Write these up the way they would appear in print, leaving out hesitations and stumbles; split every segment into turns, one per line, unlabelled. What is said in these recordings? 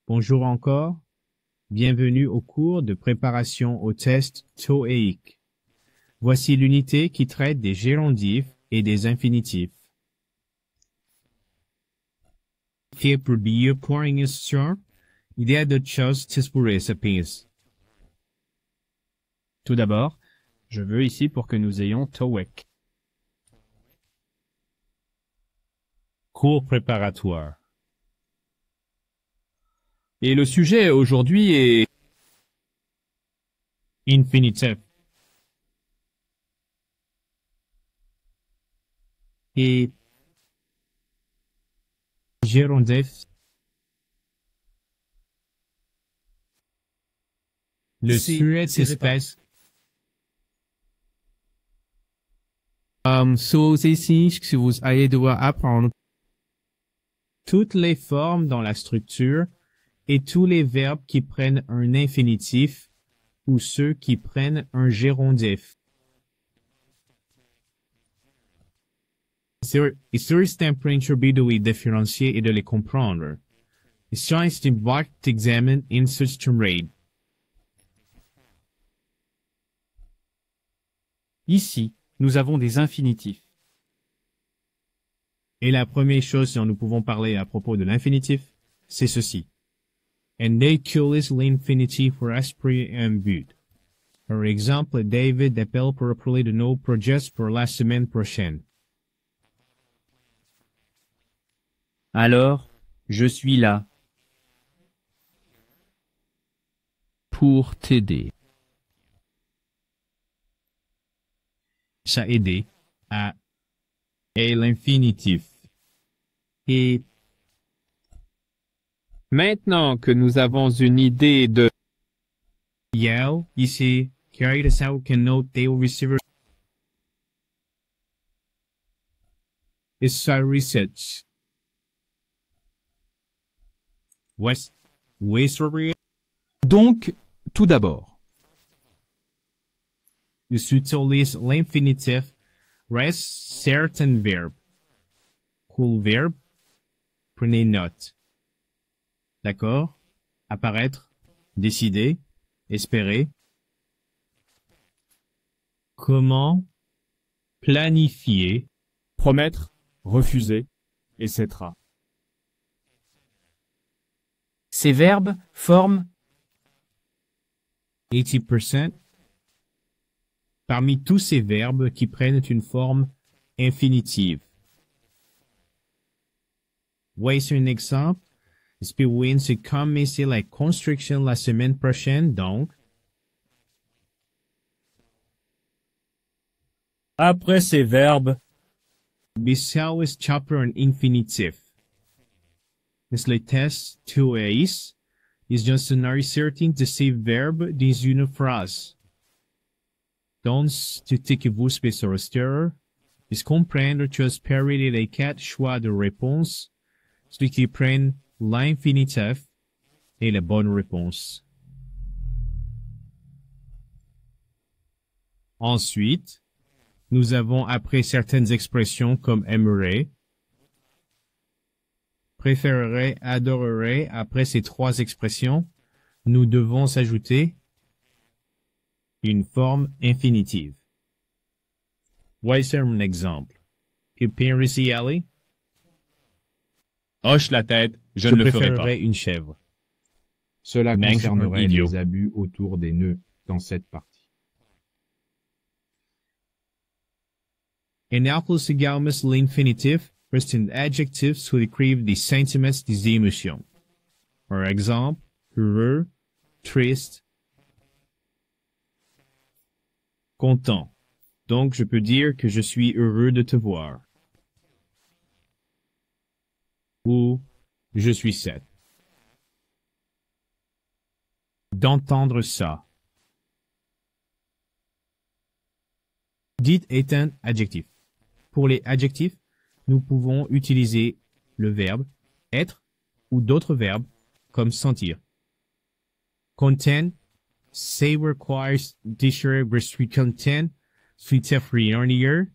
Bonjour encore. Bienvenue au cours de préparation au test TOEIC. Voici l'unité qui traite des gérondifs et des infinitifs. Aqui probeer pouring sur ideia de choses pour recipes.
Tout d'abord, je veux ici pour que nous ayons TOEIC.
Cours préparatoire.
Et le sujet aujourd'hui est
Infinitif. Et gérondif. Le sujet d'espèce.
Choses ici que vous allez devoir apprendre.
Toutes les formes dans la structure et tous les verbes qui prennent un infinitif ou ceux qui prennent un gérondif. C'est température de les différencier et de les comprendre. C'est d'examiner in such rate.
ici, nous avons des infinitifs.
Et la première chose dont nous pouvons parler à propos de l'infinitif, c'est ceci. And they kill l'infinitif pour esprit un but. Par exemple, David appelle pour appeler de nos projets pour la semaine prochaine.
Alors, je suis là.
Pour t'aider.
Ça aide à et l'infinitif. Et
Maintenant que nous avons une idée de
Yale, ici, carry this out can note they will receive is sa research. West
Donc, tout d'abord,
utilise l'infinitif reste certain verbe. Cool verbe, prenez note. D'accord? Apparaître, décider, espérer. Comment planifier
promettre, refuser, etc.
Ces verbes forment
80%? Parmi tous ces verbes qui prennent une forme infinitive. Voici un exemple. Spewin se commencer la construction la semaine prochaine, donc.
Après ces verbes,
Bissau is chopper un infinitif. Le test to ace is just an asserting de ces verbes dans une phrase. Donc, tout que vous spécialisez, is comprendre que espérer les 4 choix de réponse, celui qui prennent l'infinitif et la bonne réponse. Ensuite, nous avons appris certaines expressions comme aimerait, préférerait, adorerait. Après ces 3 expressions, nous devons ajouter une forme infinitive. Voici un exemple. Appearance alley.
hoche la tête, je ne le ferai pas.
préférerais une chèvre.
Cela
Mec,
concernerait
idiot.
les abus autour des nœuds dans cette partie.
En appelle également l'infinitif reste un adjectif qui décrive des sentiments, des émotions. Par exemple, heureux, triste, content. Donc, je peux dire que je suis heureux de te voir. Ou, je suis sad. D'entendre ça. Dites est un adjectif. Pour les adjectifs, nous pouvons utiliser le verbe être ou d'autres verbes comme sentir. Content, say requires dictionary restrict content, sweet free earlier.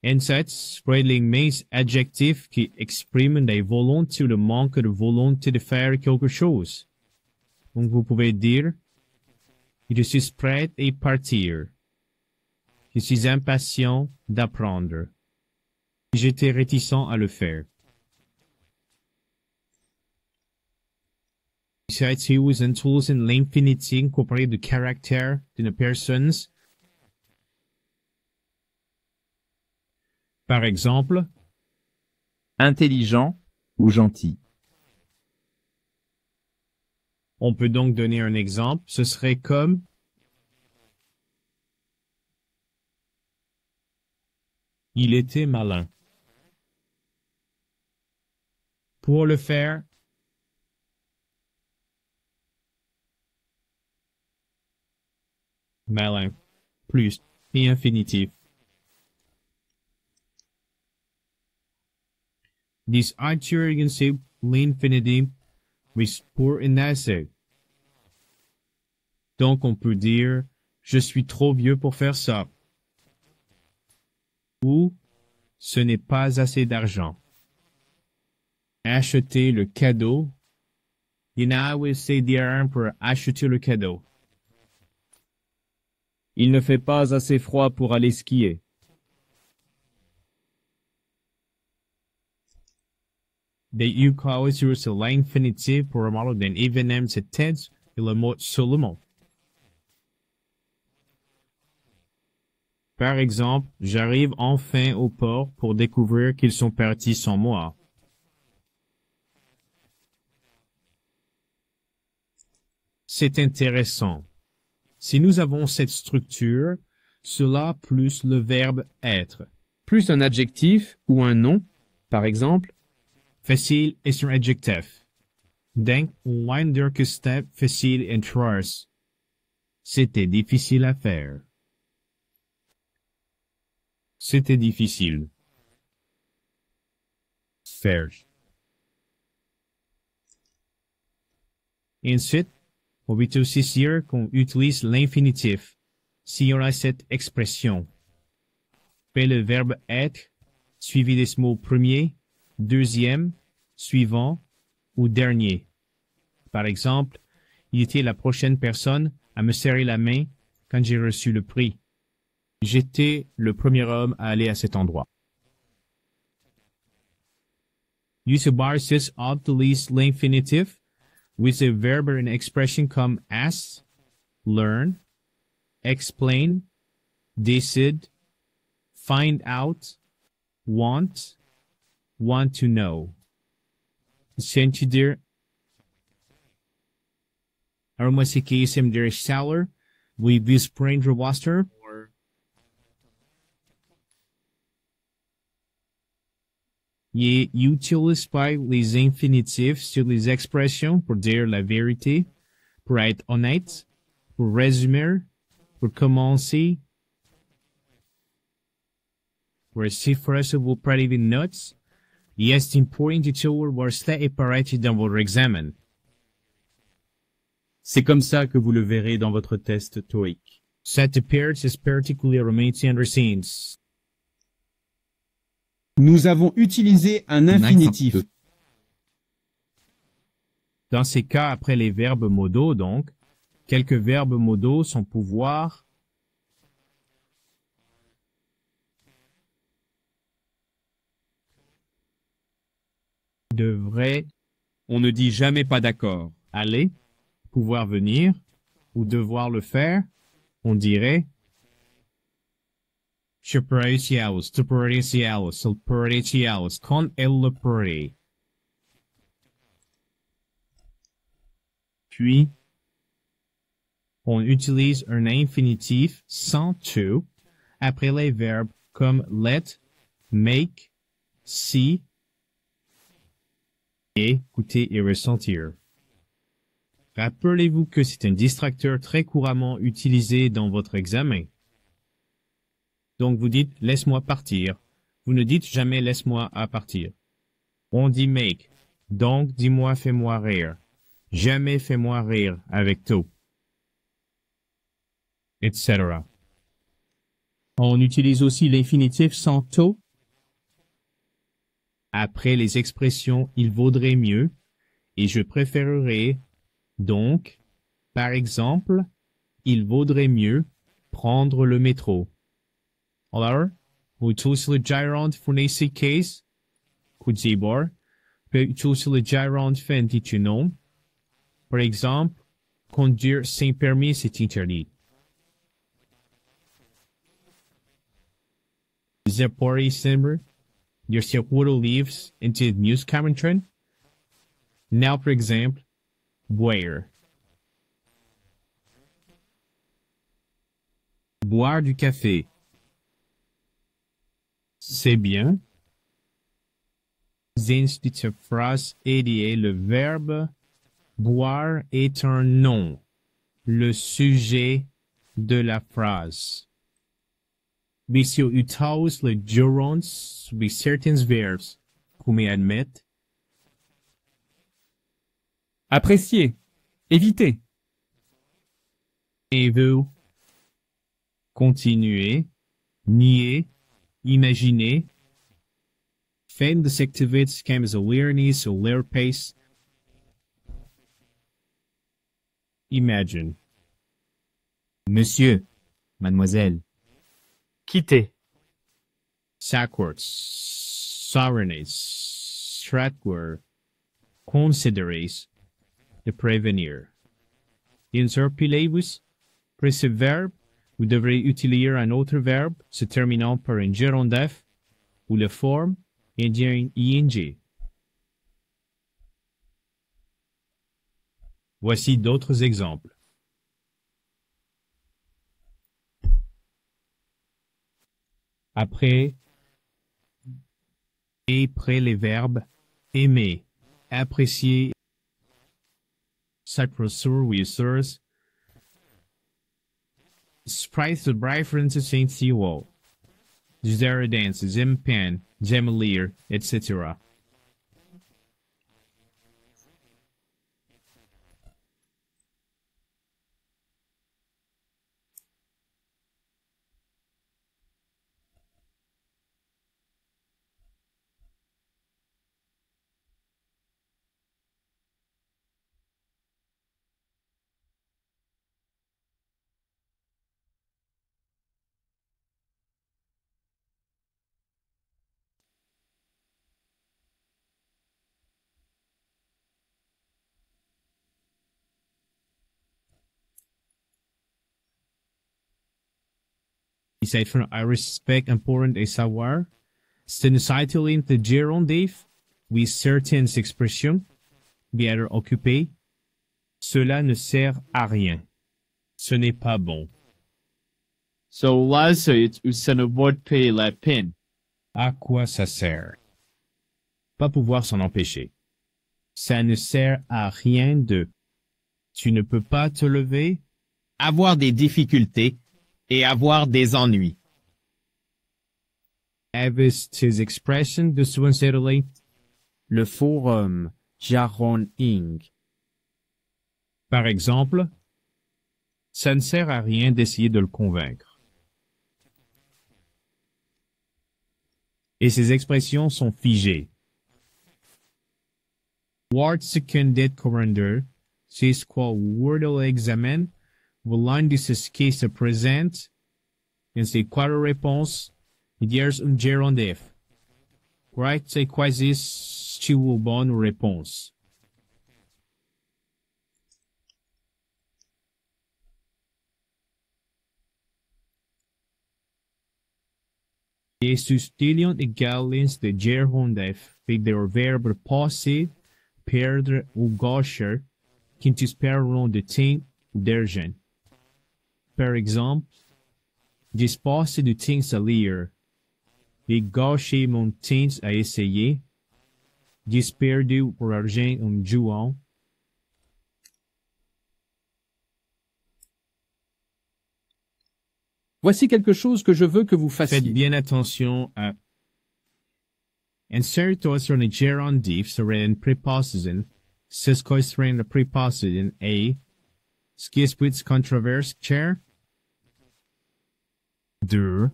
Inside, Spreadling Maze, adjectif qui exprime des volontés ou le manque de volonté de faire quelque chose. Donc vous pouvez dire, je suis prêt à partir. Je suis impatient d'apprendre. J'étais réticent à le faire. Besides, use and tools in l'infinitive incorporate the character d'une personne. Par exemple,
intelligent ou gentil.
on peut donc donner un exemple. Ce serait comme il était malin. Pour le faire, malin, plus, et infinitif. This adjective l'infinitive with pour un assez. Donc on peut dire je suis trop vieux pour faire ça. Ou ce n'est pas assez d'argent. Acheter le cadeau. You know, I will say there pour acheter le cadeau.
Il ne fait pas assez froid pour aller skier.
Des ukawas use l'infinitive pour un mot d'un événement tense et le mot seulement. Par exemple, j'arrive enfin au port pour découvrir qu'ils sont partis sans moi. C'est intéressant. Si nous avons cette structure, cela plus le verbe être.
Plus un adjectif ou un nom, par exemple,
Facile est un adjectif. Denk wonder que c'était facile en trust. C'était difficile à faire. C'était difficile. Faire. Ensuite, on peut aussi dire qu'on utilise l'infinitif si on a cette expression. Fait le verbe être suivi des mots premier, deuxième, suivant ou dernier. Par exemple, il était la prochaine personne à me serrer la main quand j'ai reçu le prix. J'étais le premier homme à aller à cet endroit. Use a bar says up to list l'infinitive with a verb or an expression comme ask, learn, explain, decide, find out, want to know. Sent you there. Alors moi c'est KSM der Saller with this brain roster. Il utilise pas les infinitifs sur les expressions pour dire la vérité, pour être honnête, pour résumer, pour commencer, pour chiffrer vos private notes. Il est important de toujours voir cela apparaître dans votre examen.
C'est comme ça que vous le verrez dans votre test TOEIC.
Cette appearance is particularly under scenes.
Nous avons utilisé un infinitif.
Dans ces cas, après les verbes modaux, donc, quelques verbes modaux sont pouvoir, devrait,
On ne dit jamais pas d'accord.
aller, pouvoir venir, ou devoir le faire, on dirait superficialis, superficialis, con elle pourrait. Puis, on utilise un infinitif sans to après les verbes comme let, make, see, et écouter et ressentir. Rappelez-vous que c'est un distracteur très couramment utilisé dans votre examen. Donc vous dites « laisse-moi partir ». Vous ne dites jamais « laisse-moi à partir ». On dit « make ». Donc dis-moi « fais-moi rire ». Jamais « fais-moi rire » avec tout. Etc.
On utilise aussi l'infinitif sans to.
Après les expressions il vaudrait mieux et je préférerais, donc, par exemple, il vaudrait mieux prendre le métro. Alors, we choose le gérant voor deze case. Kudzibor, peut choose le gérant fenti tu nom. Par exemple, conduire sans permis c'est interdit. Por exemplo, your seguro lives into the news commentary. Now, for example, where? Boire du café. C'est bien. Since cette phrase est liée, le verbe boire est un nom, le sujet de la phrase. Mais si on utilise le gerund avec certains verbes, comme admettre,
Apprécier. Éviter.
et vous, continuer, nier, imaginer, fin de cette activité comme awareness ou leur pace, imagine.
Monsieur, mademoiselle. Quitter.
Backwards, sovereignness, stratward, consideres, de prévenir. Interpellez-vous, pour ce verbe, vous devrez utiliser un autre verbe se terminant par un gérondef ou la forme indien ing. Voici d'autres exemples. Après les verbes aimer, apprécier, satisfaire, sprites de preferences sensual, dance, zimpan, zemelier, etc. Il s'agit I respect important et savoir. C'est une title de gérondif, with certaines expressions, bien occupé. Cela ne sert à rien. Ce n'est pas bon.
Cela c'est ou ça ne vaut pas la peine.
À quoi ça sert? Pas pouvoir s'en empêcher. Ça ne sert à rien de. Tu ne peux pas te lever?
Avoir des difficultés et avoir des ennuis.
Avez tes expressions de sincerely?
Le forum. Jaron Inc.
Par exemple, ça ne sert à rien d'essayer de le convaincre. Et ces expressions sont figées. Word seconded corrender, c'est quoi wordle examen, volant de ce qui se présente, et c'est quoi la réponse, il y a un gérondif. Right, c'est quoi tu ou bonne réponse. Et sustillion égalins de gérondif, avec des verbes passés, perdre ou gaucher, qui dispareront de temps ou d'argent. Par exemple, j'ai passé du temps à lire. J'ai gâché mon temps à essayer. J'ai perdu pour argent en jouant.
Voici quelque chose que je veux que vous fassiez.
Faites bien attention à insertos sur le gérondif serait une préposition, c'est quoi serait une préposition a, ce qui est controverse chair. 2.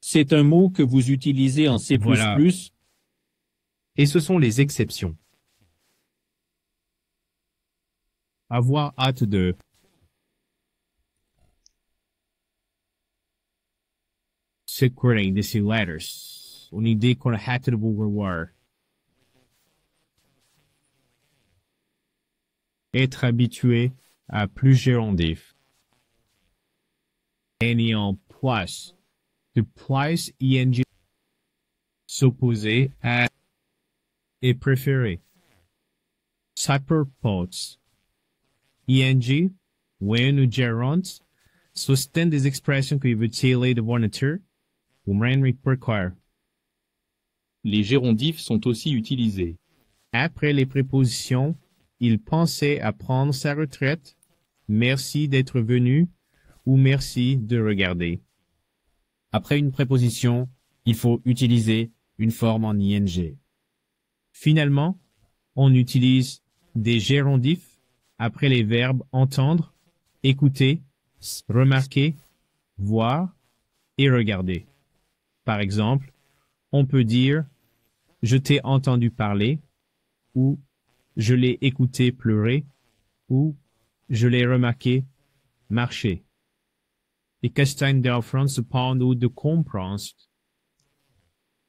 C'est un mot que vous utilisez en C++.
Voilà. Et ce sont les exceptions. Avoir hâte de. Secreting these letters. Une idée qu'on a hâte de vous revoir. Être habitué à plus gérondif. Any en plus. De plus ing. S'opposer à et préférer. Cyberpods. ing, when ou gerund, soutiennent des expressions qui veulent tirer de voir nature, ou même require.
Les gérondifs sont aussi utilisés.
Après les prépositions, il pensait à prendre sa retraite, merci d'être venu, ou merci de regarder.
Après une préposition, il faut utiliser une forme en ing.
Finalement, on utilise des gérondifs après les verbes entendre, écouter, remarquer, voir et regarder. Par exemple, on peut dire « je t'ai entendu parler » ou « je l'ai écouté pleurer » ou « je l'ai remarqué marcher ». Ik kan daarvan cependant de comprendre.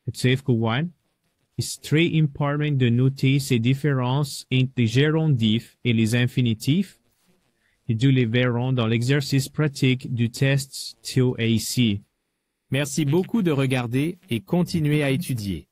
Het Safeco1 is très important de noter ces différences entre les gérondifs et les infinitifs, et nous les verrons dans l'exercice pratique du test TOEIC.
Merci beaucoup de regarder et continuez à étudier.